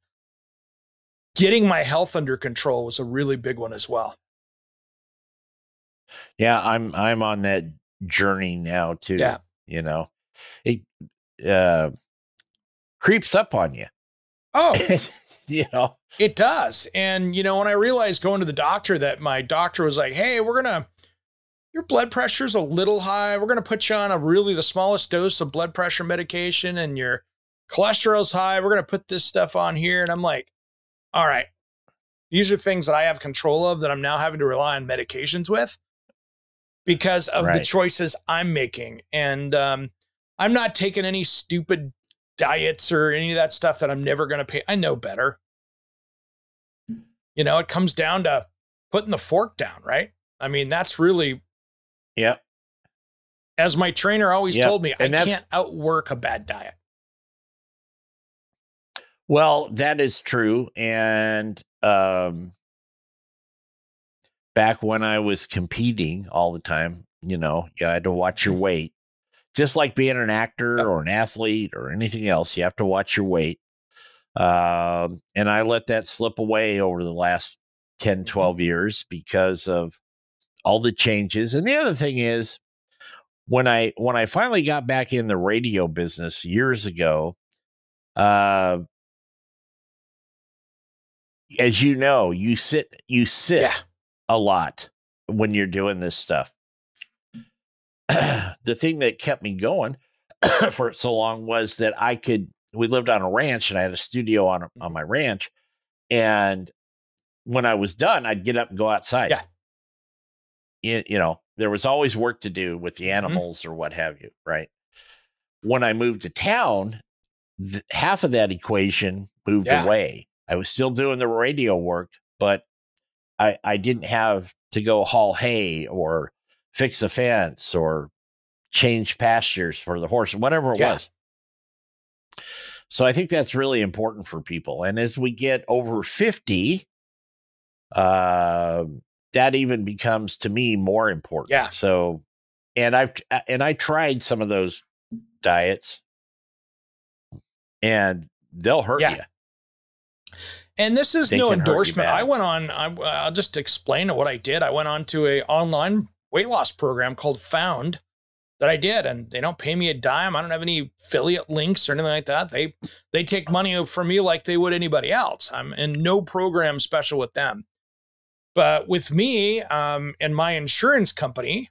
getting my health under control was a really big one as well. Yeah, I'm on that journey now too. Yeah. It creeps up on you. Oh, it does. And, when I realized going to the doctor that my doctor was like, hey, your blood pressure's a little high. We're going to put you on the smallest dose of blood pressure medication, and your cholesterol's high. We're going to put this stuff on here. And I'm like, all right, these are things that I have control of that I'm now having to rely on medications with because of the choices I'm making. And I'm not taking any stupid diets or any of that stuff that I'm never going to pay. I know better. It comes down to putting the fork down, right? I mean, that's really, as my trainer always told me, I can't outwork a bad diet. Well, that is true. And back when I was competing all the time, you had to watch your weight. Just like being an actor or an athlete or anything else, you have to watch your weight. And I let that slip away over the last 10, 12 years because of all the changes. And the other thing is, when I finally got back in the radio business years ago, as you sit a lot when you're doing this stuff. the thing that kept me going for so long was that we lived on a ranch and I had a studio on my ranch. And when I was done, I'd get up and go outside. Yeah. There was always work to do with the animals or what have you. Right. When I moved to town, half of that equation moved away. I was still doing the radio work, but I didn't have to go haul hay or fix a fence or change pastures for the horse, whatever it was. So I think that's really important for people. And as we get over 50, that even becomes to me more important. Yeah. So, and I tried some of those diets and they'll hurt you. And this is no endorsement. I'll just explain what I did. I went on to a online weight loss program called Found that I did, and they don't pay me a dime. I don't have any affiliate links or anything like that. They take money from me like they would anybody else. I'm in no program special with them. But with me and my insurance company,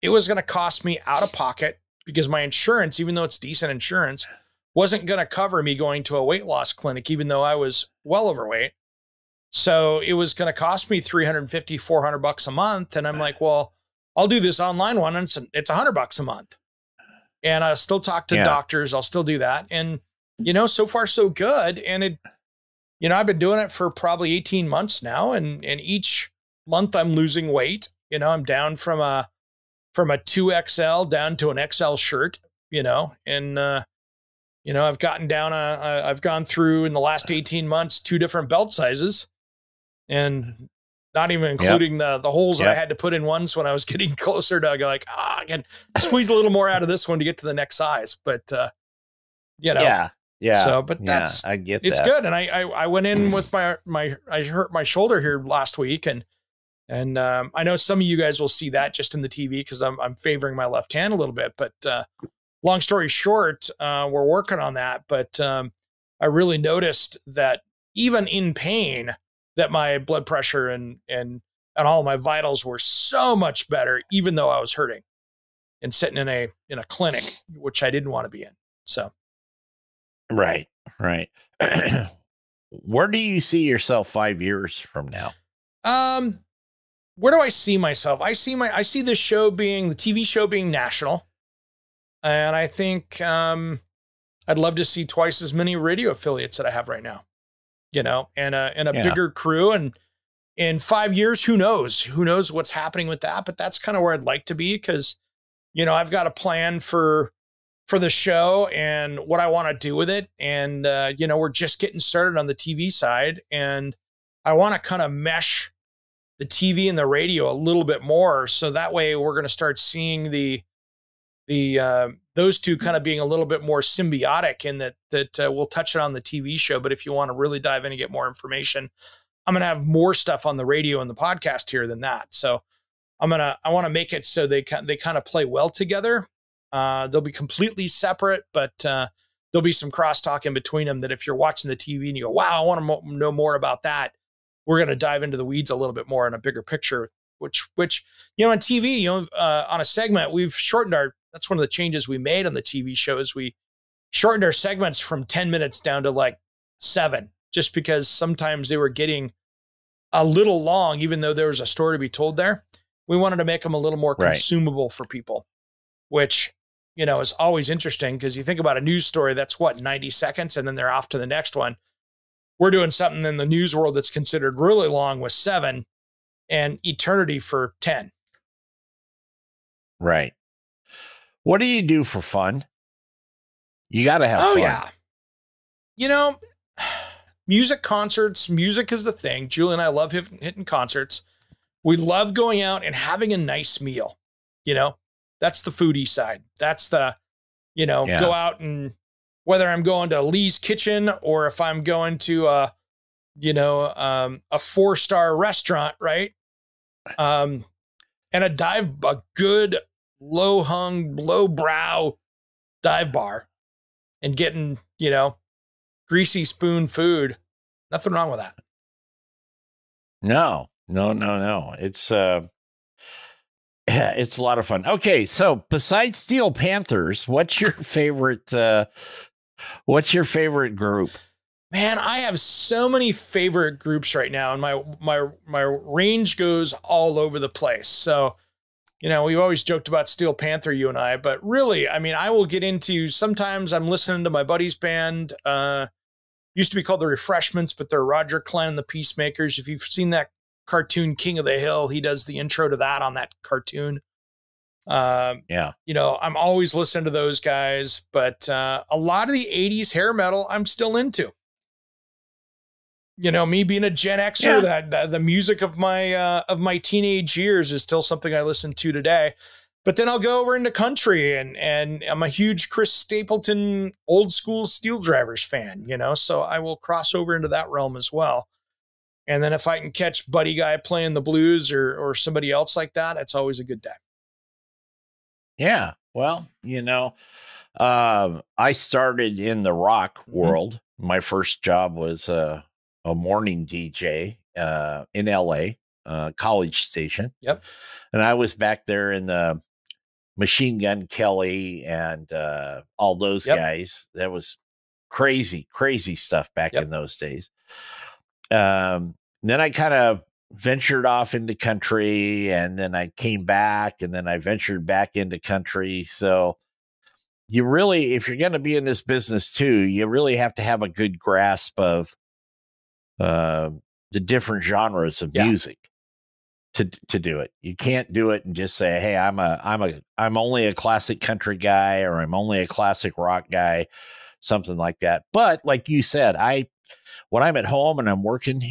it was going to cost me out of pocket because my insurance, even though it's decent insurance, wasn't going to cover me going to a weight loss clinic, even though I was well overweight. So it was going to cost me $350, $400 a month. And I'm like, well, I'll do this online one. And it's $100 a month. And I'll still talk to doctors. I'll still do that. And, so far so good. And I've been doing it for probably 18 months now. And each month I'm losing weight. I'm down from a 2XL down to an XL shirt, and, I've gotten down, I've gone through in the last 18 months, 2 different belt sizes, and not even including the holes that I had to put in ones when I was getting closer to go like, I can squeeze a little more out of this one to get to the next size. But, So, but I get it's that. good. And I went in with I hurt my shoulder here last week. And I know some of you guys will see that just in the TV because I'm favoring my left hand a little bit, but, long story short, we're working on that, but I really noticed that even in pain, that my blood pressure and all my vitals were so much better, even though I was hurting and sitting in a clinic, which I didn't want to be in. So, right. Where do you see yourself 5 years from now? Where do I see myself? I see the TV show being national. And I think I'd love to see twice as many radio affiliates that I have right now, and a bigger crew. And in 5 years, who knows what's happening with that? But that's kind of where I'd like to be because, I've got a plan for the show and what I want to do with it. And, we're just getting started on the TV side. And I want to kind of mesh the TV and the radio a little bit more. So that way we're going to start seeing those two kind of being a little bit more symbiotic in that we'll touch it on the TV show. But if you want to really dive in and get more information, I'm going to have more stuff on the radio and the podcast here than that. So I want to make it so they kind of play well together. They'll be completely separate, but there'll be some crosstalk in between them that if you're watching the TV and you go, wow, I want to know more about that, we're going to dive into the weeds a little bit more in a bigger picture, which on TV, on a segment, we've shortened that's one of the changes we made on the TV show is we shortened our segments from 10 minutes down to like 7, just because sometimes they were getting a little long, even though there was a story to be told there. We wanted to make them a little more consumable for people, which, is always interesting because you think about a news story, that's 90 seconds, and then they're off to the next one. We're doing something in the news world that's considered really long with 7 and eternity for 10. Right. What do you do for fun? You got to have fun. Oh, yeah. Music concerts, music is the thing. Julie and I love hitting concerts. We love going out and having a nice meal. That's the foodie side. That's the, go out and whether I'm going to Lee's Kitchen or if I'm going to, a 4-star restaurant, right? And a good low-brow dive bar and getting, greasy spoon food. Nothing wrong with that. No. It's, Yeah, it's a lot of fun. Okay, so besides Steel Panthers, what's your favorite group? Man, I have so many favorite groups right now, and my range goes all over the place. So, we've always joked about Steel Panther, you and I, but really, I mean, I will get into, sometimes I'm listening to my buddy's band, used to be called The Refreshments, but they're Roger Clan and the Peacemakers. If you've seen that cartoon King of the Hill, he does the intro to that on that cartoon. Yeah. I'm always listening to those guys, but a lot of the 80s hair metal I'm still into. Me being a Gen Xer, that the music of my teenage years is still something I listen to today. But then I'll go over into country, and I'm a huge Chris Stapleton old school Steel Drivers fan, so I will cross over into that realm as well. And then if I can catch Buddy Guy playing the blues or somebody else like that, it's always a good day. Yeah. Well, I started in the rock world. My first job was a morning DJ in LA, College Station. Yep. And I was back there in the Machine Gun Kelly and all those guys. That was crazy stuff back in those days. Then I kind of ventured off into country, and then I came back, and then I ventured back into country. So you really, if you're going to be in this business too, you really have to have a good grasp of the different genres of music to do it. You can't do it and just say, hey, I'm only a classic country guy, or I'm only a classic rock guy, something like that. But like you said, when I'm at home and I'm working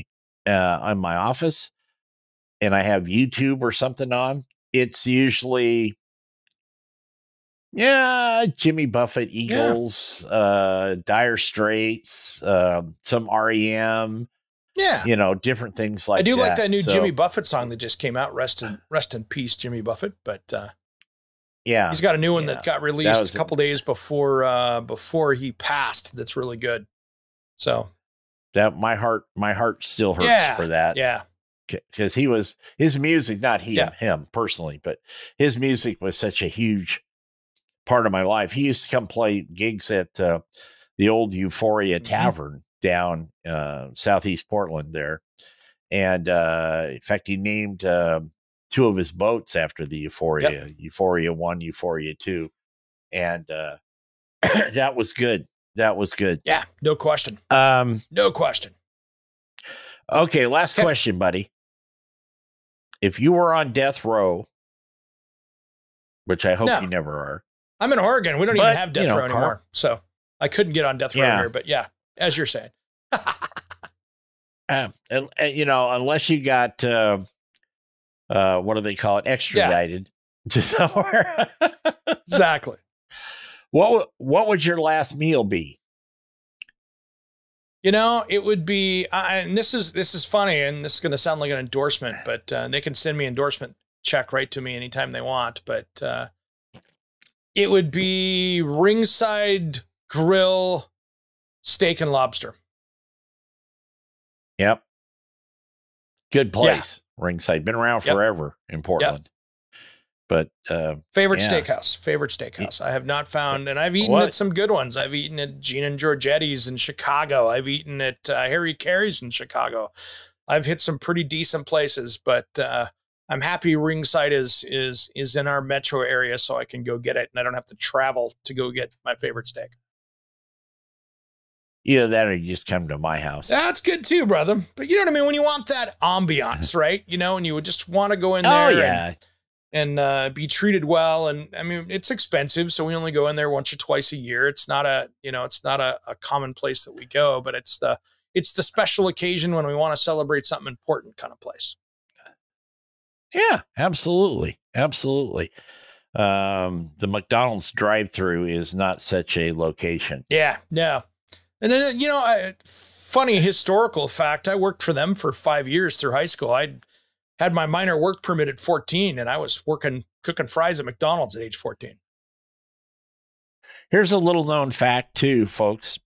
in my office and I have YouTube or something on, it's usually, Jimmy Buffett, Eagles, Dire Straits, some REM, different things like that. I do like that new Jimmy Buffett song that just came out. Rest in peace, Jimmy Buffett. But he's got a new one that got released a couple days before he passed. That's really good. So that my heart still hurts for that. Yeah. Because his music, not him personally, but his music was such a huge part of my life. He used to come play gigs at the old Euphoria Tavern down southeast Portland there. And in fact, he named two of his boats after the Euphoria, Euphoria 1, Euphoria 2. And that was good. That was good. Yeah, no question. No question. Okay, last question, buddy. If you were on death row, which I hope you never are. I'm in Oregon. We don't even have death row anymore. So I couldn't get on death row here, but as you're saying. And unless you got, what do they call it? Extradited to somewhere. Exactly. What would your last meal be? It would be, and this is funny, and this is going to sound like an endorsement, but they can send me endorsement check right to me anytime they want. But it would be Ringside Grill steak and lobster. Yep. Good place. Ringside. Been around forever in Portland. But favorite steakhouse. I have not found, and I've eaten at some good ones. I've eaten at Gene and Georgetti's in Chicago. I've eaten at Harry Carey's in Chicago. I've hit some pretty decent places, but I'm happy Ringside is in our metro area, so I can go get it, and I don't have to travel to go get my favorite steak. Either that or you just come to my house. That's good too, brother. But you know what I mean? When you want that ambiance, right? And you would just want to go in there and be treated well. And I mean, it's expensive, so we only go in there once or twice a year. It's not a common place that we go, but it's the special occasion when we want to celebrate something important kind of place. Yeah, absolutely. Absolutely. The McDonald's drive-through is not such a location. Yeah, no. And then, funny historical fact, I worked for them for 5 years through high school. I had my minor work permit at 14, and I was cooking fries at McDonald's at age 14. Here's a little known fact too, folks.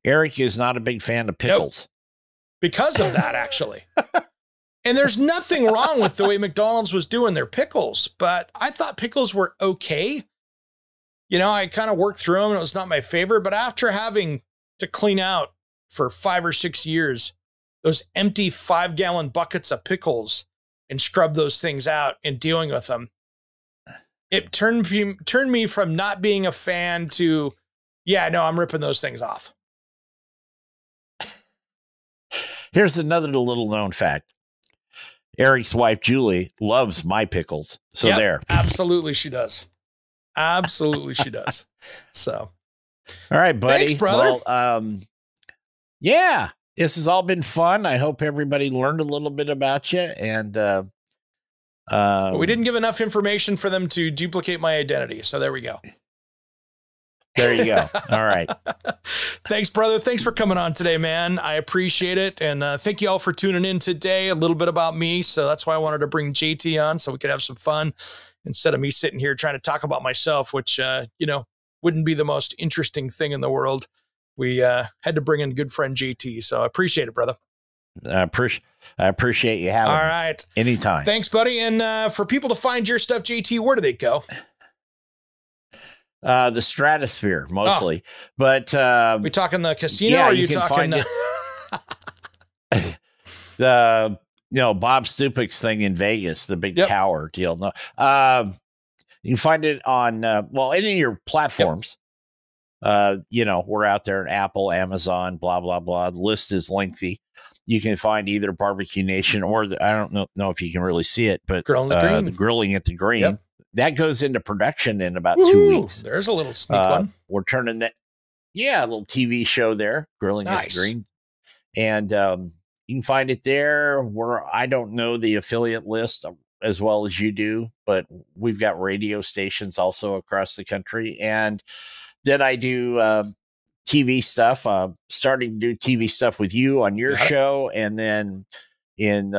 Eric is not a big fan of pickles. Nope. Because of that, actually. And there's nothing wrong with the way McDonald's was doing their pickles, but I thought pickles were okay. You know, I kind of worked through them and it was not my favorite, but after having to clean out for 5 or 6 years, those empty 5-gallon buckets of pickles and scrub those things out and dealing with them, it turned me from not being a fan to, yeah, no, I'm ripping those things off. Here's another little known fact. Eric's wife, Julie, loves my pickles. So yep, there. Absolutely, she does. Absolutely, she does. So. All right, buddy. Thanks, brother. Well, yeah, this has all been fun. I hope everybody learned a little bit about you. And but we didn't give enough information for them to duplicate my identity. So there we go. There you go. All right. Thanks, brother. Thanks for coming on today, man. I appreciate it. And thank you all for tuning in today. A little bit about me. So that's why I wanted to bring JT on so we could have some fun instead of me sitting here trying to talk about myself, which, you know, wouldn't be the most interesting thing in the world. We had to bring in good friend JT. So I appreciate it, brother. I appreciate you having me. All right. Anytime. Thanks, buddy. And for people to find your stuff, JT, where do they go? The Stratosphere mostly, but we talking the casino? Yeah, or are you talking the Bob Stupik's thing in Vegas, the big tower deal? No, you can find it on any of your platforms. Yep. We're out there in Apple, Amazon, blah blah blah. The list is lengthy. You can find either BBQ Nation or I don't know if you can really see it, but the Grilling at the Green. Yep. That goes into production in about 2 weeks. There's a little sneak one. We're turning that. Yeah, a little TV show there, Grilling at the Green. And you can find it there where I don't know the affiliate list as well as you do, but we've got radio stations also across the country. And then I do TV stuff, starting to do TV stuff with you on your show. And then in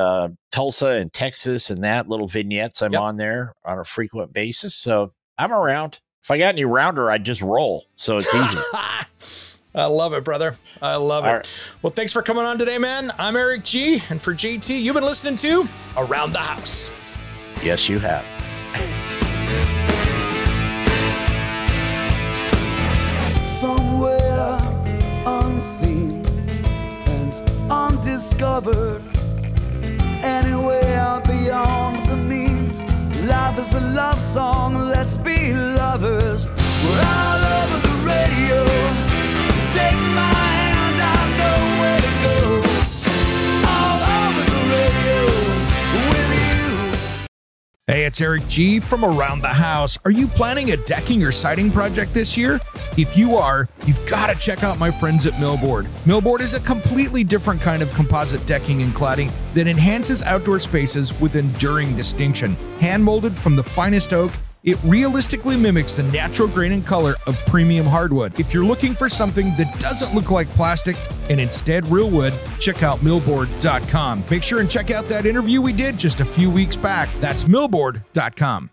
Tulsa and Texas and that little vignettes I'm on there on a frequent basis. So I'm around. If I got any rounder, I'd just roll. So it's easy. I love it, brother. I love it. Right. Well, thanks for coming on today, man. I'm Eric G. And for JT, you've been listening to Around the House. Yes, you have. Somewhere unseen and undiscovered, anywhere beyond the mean, life is a love song, let's be lovers. We're all over the radio, take my hand, I know where to go. All over the radio with you. Hey, it's Eric G from Around the House. Are you planning a decking or siding project this year? If you are, you've got to check out my friends at Millboard. Millboard is a completely different kind of composite decking and cladding that enhances outdoor spaces with enduring distinction. Hand-molded from the finest oak, it realistically mimics the natural grain and color of premium hardwood. If you're looking for something that doesn't look like plastic and instead real wood, check out millboard.com. Make sure and check out that interview we did just a few weeks back. That's millboard.com.